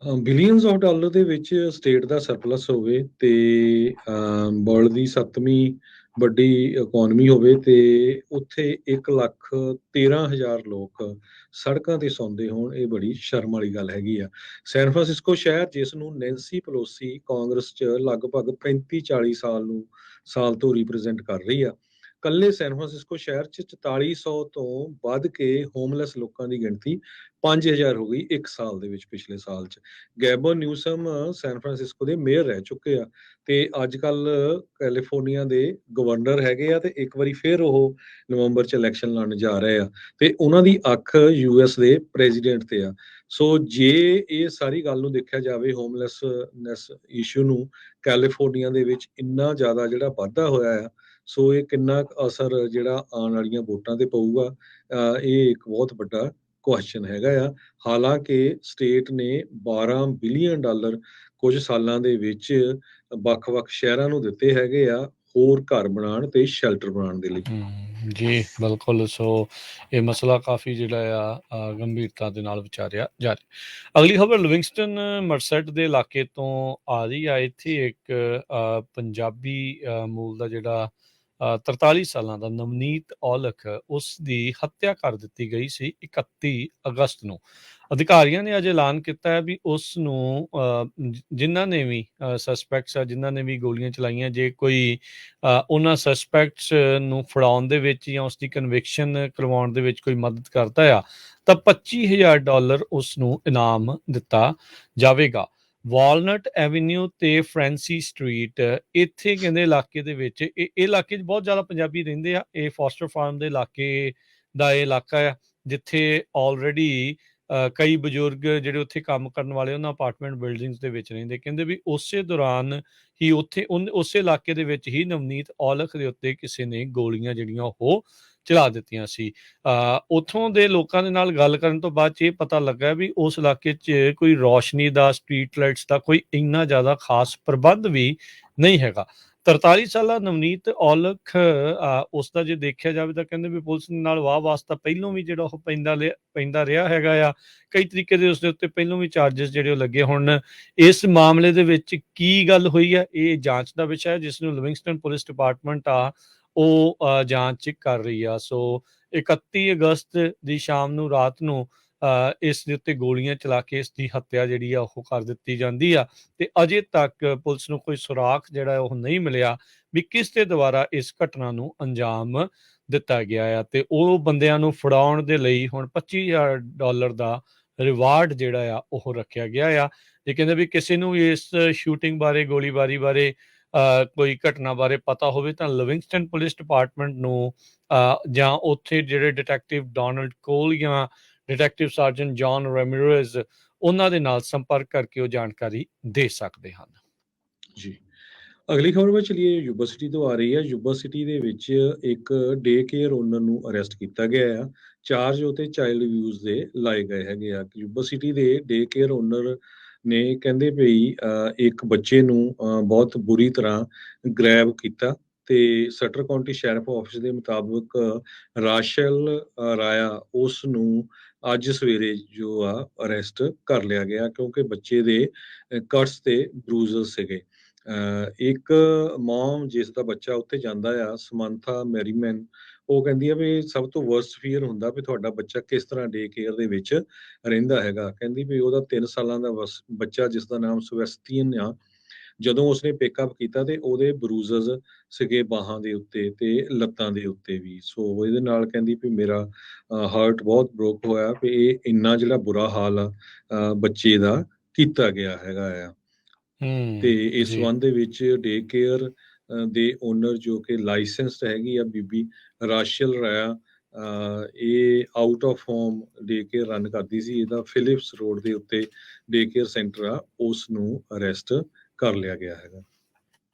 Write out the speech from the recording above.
Billions of dollar ਦੇ ਵਿੱਚ state ਦਾ surplus ਹੋਵੇ ਤੇ ਵਰਲਡ ਦੀ 7ਵੀਂ ਵੱਡੀ ਇਕਨੋਮੀ ਹੋਵੇ ਤੇ ਉੱਥੇ 1,13,000 ਲੋਕ ਸੜਕਾਂ ਤੇ ਸੌਂਦੇ ਹੋਣ, ਇਹ ਬੜੀ ਸ਼ਰਮ ਵਾਲੀ ਗੱਲ ਹੈਗੀ ਆ। ਸੈਨ ਫਰਾਂਸਿਸਕੋ ਸ਼ਹਿਰ, ਜਿਸ ਨੂੰ ਨੈਂਸੀ ਪਲੋਸੀ ਕਾਂਗਰਸ 'ਚ ਲਗਭਗ 35-40 ਸਾਲ ਤੋਂ ਰਿਪਰੈਜ਼ੈਂਟ ਕਰ ਰਹੀ ਆ, ਕੱਲੇ ਸੈਨ ਫਰਾਂਸਿਸਕੋ ਸ਼ਹਿਰ 'ਚ 4400 ਤੋਂ ਵੱਧ ਕੇ ਹੋਮਲੈਸ ਲੋਕਾਂ ਦੀ ਗਿਣਤੀ 5000 ਹੋ ਗਈ ਇੱਕ ਸਾਲ ਦੇ ਵਿੱਚ, ਪਿਛਲੇ ਸਾਲ 'ਚ। ਗੈਬਨ ਨਿਊਸਮ ਸੈਨ ਫਰਾਂਸਿਸਕੋ ਦੇ ਮੇਅਰ ਰਹਿ ਚੁੱਕੇ ਆ ਤੇ ਅੱਜ ਕੱਲ ਕੈਲੀਫੋਰਨੀਆ ਦੇ ਗਵਰਨਰ ਹੈਗੇ ਆ, ਤੇ ਇੱਕ ਵਾਰੀ ਫਿਰ ਉਹ ਨਵੰਬਰ 'ਚ ਇਲੈਕਸ਼ਨ ਲੜਨ ਜਾ ਰਹੇ ਆ ਤੇ ਉਹਨਾਂ ਦੀ ਅੱਖ ਯੂਐਸ ਦੇ ਪ੍ਰੈਜ਼ੀਡੈਂਟ ਤੇ ਆ। ਸੋ ਜੇ ਇਹ ਸਾਰੀ ਗੱਲ ਨੂੰ ਦੇਖਿਆ ਜਾਵੇ, ਹੋਮਲੈਸਨੈਸ ਇਸ਼ੂ ਨੂੰ ਕੈਲੀਫੋਰਨੀਆ ਦੇ ਵਿੱਚ ਇੰਨਾ ਜ਼ਿਆਦਾ ਜਿਹੜਾ ਵਾਧਾ ਹੋਇਆ ਆ, ਸੋ ਇਹ ਕਿੰਨਾ ਕੁ ਅਸਰ ਜਿਹੜਾ ਆਉਣ ਵਾਲੀਆਂ ਵੋਟਾਂ ਤੇ ਪਊਗਾ, ਇਹ ਇੱਕ ਬਹੁਤ ਵੱਡਾ ਕੁਐਸਚਨ ਹੈਗਾ ਆ। ਹਾਲਾਂਕਿ ਸਟੇਟ ਨੇ 12 ਬਿਲੀਅਨ ਡਾਲਰ ਕੁਝ ਸਾਲਾਂ ਦੇ ਵਿੱਚ ਵੱਖ-ਵੱਖ ਸ਼ਹਿਰਾਂ ਨੂੰ ਦਿੱਤੇ ਹੈਗੇ ਆ, ਹੋਰ ਘਰ ਬਣਾਉਣ ਤੇ ਸ਼ੈਲਟਰ ਬਣਾਉਣ ਦੇ ਲਈ। ਜੀ ਬਿਲਕੁਲ। ਸੋ ਇਹ ਮਸਲਾ ਕਾਫੀ ਜਿਹੜਾ ਆ ਗੰਭੀਰਤਾ ਦੇ ਨਾਲ ਵਿਚਾਰਿਆ ਜਾ ਰਿਹਾ। ਅਗਲੀ ਖਬਰ ਲਿਵਿੰਗਸਟਨ ਮਰਸੈਟ ਦੇ ਇਲਾਕੇ ਤੋਂ ਆ ਰਹੀ ਆ। ਇੱਥੇ ਇੱਕ ਪੰਜਾਬੀ ਮੂਲ ਦਾ ਜਿਹੜਾ 43 ਸਾਲਾਂ ਦਾ ਨਵਨੀਤ ਔਲਖ, ਉਸ ਦੀ ਹੱਤਿਆ ਕਰ ਦਿੱਤੀ ਗਈ ਸੀ 31 ਅਗਸਤ ਨੂੰ। ਅਧਿਕਾਰੀਆਂ ਨੇ ਅੱਜ ਐਲਾਨ ਕੀਤਾ ਹੈ ਵੀ ਉਸ ਨੂੰ ਜਿਨ੍ਹਾਂ ਨੇ ਵੀ ਸਸਪੈਕਟਸ ਆ, ਜਿਨ੍ਹਾਂ ਨੇ ਵੀ ਗੋਲੀਆਂ ਚਲਾਈਆਂ, ਜੇ ਕੋਈ ਉਹਨਾਂ ਸਸਪੈਕਟਸ ਨੂੰ ਫੜਾਉਣ ਦੇ ਵਿੱਚ ਜਾਂ ਉਸ ਦੀ ਕਨਵਿਕਸ਼ਨ ਕਰਵਾਉਣ ਦੇ ਵਿੱਚ ਕੋਈ ਮਦਦ ਕਰਦਾ ਆ ਤਾਂ $25,000 ਉਸ ਨੂੰ ਇਨਾਮ ਦਿੱਤਾ ਜਾਵੇਗਾ। ਵਾਲਨਟ ਐਵੀਨਿਊ ਤੇ ਫਰੈਂਸੀ ਸਟਰੀਟ, ਇੱਥੇ ਕਹਿੰਦੇ ਇਲਾਕੇ ਦੇ ਵਿੱਚ ਇਹ ਇਲਾਕੇ 'ਚ ਬਹੁਤ ਜ਼ਿਆਦਾ ਪੰਜਾਬੀ ਰਹਿੰਦੇ ਆ। ਇਹ ਫੋਸਟਰ ਫਾਰਮ ਦੇ ਇਲਾਕੇ ਦਾ ਇਹ ਇਲਾਕਾ ਆ, ਜਿੱਥੇ ਆਲਰੇਡੀ ਕਈ ਬਜ਼ੁਰਗ ਜਿਹੜੇ ਉੱਥੇ ਕੰਮ ਕਰਨ ਵਾਲੇ ਉਹਨਾਂ ਅਪਾਰਟਮੈਂਟ ਬਿਲਡਿੰਗਸ ਦੇ ਵਿੱਚ ਰਹਿੰਦੇ। ਕਹਿੰਦੇ ਵੀ ਉਸੇ ਦੌਰਾਨ ਹੀ ਉਸੇ ਇਲਾਕੇ ਦੇ ਵਿੱਚ ਹੀ ਨਵਨੀਤ ਔਲਖ ਦੇ ਉੱਤੇ ਕਿਸੇ ਨੇ ਗੋਲੀਆਂ ਜਿਹੜੀਆਂ ਉਹ ਚਲਾ ਦਿੱਤੀਆਂ ਸੀ। ਉੱਥੋਂ ਦੇ ਲੋਕਾਂ ਦੇ ਨਾਲ ਗੱਲ ਕਰਨ ਤੋਂ ਬਾਅਦ 'ਚ ਇਹ ਪਤਾ ਲੱਗਾ ਵੀ ਉਸ ਇਲਾਕੇ 'ਚ ਕੋਈ ਰੌਸ਼ਨੀ ਦਾ, ਸਟਰੀਟ ਲਾਈਟਸ ਦਾ ਕੋਈ ਇੰਨਾ ਜ਼ਿਆਦਾ ਖਾਸ ਪ੍ਰਬੰਧ ਵੀ ਨਹੀਂ ਹੈਗਾ। 43 ਸਾਲਾ ਨਵਨੀਤ ਔਲਖ, ਉਸ ਦਾ ਜੇ ਦੇਖਿਆ ਜਾਵੇ ਤਾਂ ਕਹਿੰਦੇ ਵੀ ਪੁਲਿਸ ਨਾਲ ਵਾਹ ਵਾਸਤਾ ਪਹਿਲੋਂ ਵੀ ਜਿਹੜਾ ਉਹ ਪੈਂਦਾ ਰਿਹਾ ਹੈਗਾ ਆ। ਕਈ ਤਰੀਕੇ ਦੇ ਉਸਦੇ ਉੱਤੇ ਪਹਿਲੋਂ ਵੀ ਚਾਰਜਸ ਜਿਹੜੇ ਉਹ ਲੱਗੇ। ਹੁਣ ਇਸ ਮਾਮਲੇ ਦੇ ਵਿੱਚ ਕੀ ਗੱਲ ਹੋਈ ਹੈ, ਇਹ ਜਾਂਚ ਦਾ ਵਿਸ਼ਾ ਹੈ, ਜਿਸ ਨੂੰ ਲਿਵਿੰਗਸਟਨ ਪੁਲਿਸ ਡਿਪਾਰਟਮੈਂਟ ਆ ਉਹ ਜਾਂਚ ਕਰ ਰਹੀ ਆ। ਸੋ 31 ਅਗਸਤ ਦੀ ਸ਼ਾਮ ਨੂੰ, ਰਾਤ ਨੂੰ ਇਸ ਦੇ ਉੱਤੇ ਗੋਲੀਆਂ ਚਲਾ ਕੇ ਇਸ ਦੀ ਹੱਤਿਆ ਜਿਹੜੀ ਆ ਉਹ ਕਰ ਦਿੱਤੀ ਜਾਂਦੀ ਆ ਤੇ ਅਜੇ ਤੱਕ ਪੁਲਿਸ ਨੂੰ ਕੋਈ ਸੁਰਾਖ ਜਿਹੜਾ ਉਹ ਨਹੀਂ ਮਿਲਿਆ ਵੀ ਕਿਸ ਦੇ ਦੁਆਰਾ ਇਸ ਘਟਨਾ ਨੂੰ ਅੰਜਾਮ ਦਿੱਤਾ ਗਿਆ ਆ। ਤੇ ਉਹ ਬੰਦਿਆਂ ਨੂੰ ਫੜਾਉਣ ਦੇ ਲਈ ਹੁਣ $25,000 ਦਾ ਰਿਵਾਰਡ ਜਿਹੜਾ ਆ ਉਹ ਰੱਖਿਆ ਗਿਆ ਆ। ਇਹ ਕਹਿੰਦੇ ਵੀ ਕਿਸੇ ਨੂੰ ਇਸ ਸ਼ੂਟਿੰਗ ਬਾਰੇ, ਗੋਲੀਬਾਰੀ ਬਾਰੇ, ਕੋਈ ਘਟਨਾ ਬਾਰੇ ਪਤਾ ਹੋਵੇ ਤਾਂ ਲਿਵਿੰਗਸਟਨ ਪੁਲਿਸ ਡਿਪਾਰਟਮੈਂਟ ਨੂੰ ਜਾਂ ਉੱਥੇ ਜਿਹੜੇ ਡਿਟੈਕਟਿਵ ਡੋਨਲਡ ਕੋਲ ਜਾਂ ਡਿਟੈਕਟਿਵ ਸਰਜਨ ਜੌਨ ਰੈਮਿਰੇਜ਼, ਉਹਨਾਂ ਦੇ ਨਾਲ ਸੰਪਰਕ ਕਰਕੇ ਉਹ ਜਾਣਕਾਰੀ ਦੇ ਸਕਦੇ ਹਨ। ਜੀ, ਅਗਲੀ ਖਬਰ ਵਿੱਚ ਚਲੀਏ, ਯੂਬਾ ਸਿਟੀ ਤੋਂ ਆ ਰਹੀ ਹੈ। ਯੂਬਾ ਸਿਟੀ ਦੇ ਵਿੱਚ ਇੱਕ ਡੇ ਕੇਅਰ ਓਨਰ ਨੂੰ ਅਰੈਸਟ ਕੀਤਾ ਗਿਆ ਆ। ਚਾਰਜ ਉਤੇ ਚਾਈਲਡ ਅਬਿਊਜ਼ ਦੇ ਲਾਏ ਗਏ ਹੈਗੇ ਆ। ਯੂਬਾ ਸਿਟੀ ਦੇ ਡੇ ਕੇਅਰ ਓਨਰ ਨੇ ਕਹਿੰਦੇ ਵੀ ਇੱਕ ਬੱਚੇ ਨੂੰ ਬਹੁਤ ਬੁਰੀ ਤਰ੍ਹਾਂ ਗ੍ਰੈਬ ਕੀਤਾ ਤੇ ਸਟਰ ਕਾਉਂਟੀ ਸ਼ੈਰਿਫ ਆਫਿਸ ਦੇ ਮੁਤਾਬਕ ਰਾਸ਼ਲ ਰਾਇਆ, ਉਸ ਨੂੰ ਅੱਜ ਸਵੇਰੇ ਜੋ ਆ ਅਰੈਸਟ ਕਰ ਲਿਆ ਗਿਆ, ਕਿਉਂਕਿ ਬੱਚੇ ਦੇ ਕਟਸ ਤੇ ਬਰੂਜ਼ਸ ਸੀਗੇ। ਇੱਕ ਮੌਮ ਜਿਸ ਦਾ ਬੱਚਾ ਉੱਥੇ ਜਾਂਦਾ ਆ, ਸਮੰਥਾ ਮੈਰੀਮੈਨ, ਉਹ ਕਹਿੰਦੀ ਆ ਵੀ ਸਭ ਤੋਂ ਵਰਸਟ ਫੀਅਰ ਹੁੰਦਾ ਵੀ ਤੁਹਾਡਾ ਬੱਚਾ ਕਿਸ ਤਰ੍ਹਾਂ ਡੇ ਕੇਅਰ ਦੇ ਵਿੱਚ ਰਹਿੰਦਾ ਹੈਗਾ। ਕਹਿੰਦੀ ਵੀ ਉਹਦਾ 3 ਸਾਲਾਂ ਦਾ ਬੱਚਾ, ਜਿਸ ਦਾ ਨਾਮ ਸਵੈਸਤੀਨ ਆ, ਜਦੋਂ ਉਸਨੇ ਪਿਕਅਪ ਕੀਤਾ ਤੇ ਉਹਦੇ ਬਰੂਜ਼ਸ ਸੀਗੇ ਬਾਹਾਂ ਦੇ ਉੱਤੇ ਤੇ ਲੱਤਾਂ ਦੇ ਉੱਤੇ ਵੀ। ਸੋ ਇਹਦੇ ਨਾਲ ਕਹਿੰਦੀ ਵੀ ਮੇਰਾ ਹਾਰਟ ਬਹੁਤ ਬ੍ਰੋਕ ਹੋਇਆ ਵੀ ਇਹ ਇੰਨਾ ਜਿਹੜਾ ਬੁਰਾ ਹਾਲ ਆ ਬੱਚੇ ਦਾ ਕੀਤਾ ਗਿਆ ਹੈਗਾ ਆ। ਤੇ ਇਸ ਸੰਬੰਧ ਦੇ ਵਿੱਚ ਡੇ ਕੇਅਰ ਦੇ ਓਨਰ, ਜੋ ਕਿ ਲਾਇਸੈਂਸਡ ਹੈਗੀ ਆ ਬੀਬੀ ਰਾਸ਼ਲ ਰਾਇਆ, ਇਹ out of home day care run ਕਰਦੀ ਸੀ। ਇਹਦਾ ਫਿਲਿਪਸ ਰੋਡ ਦੇ ਉੱਤੇ ਡੇ ਕੇਅਰ ਸੈਂਟਰ ਆ, ਉਸ ਨੂੰ ਅਰੈਸਟ ਕਰ ਲਿਆ ਗਿਆ ਹੈਗਾ।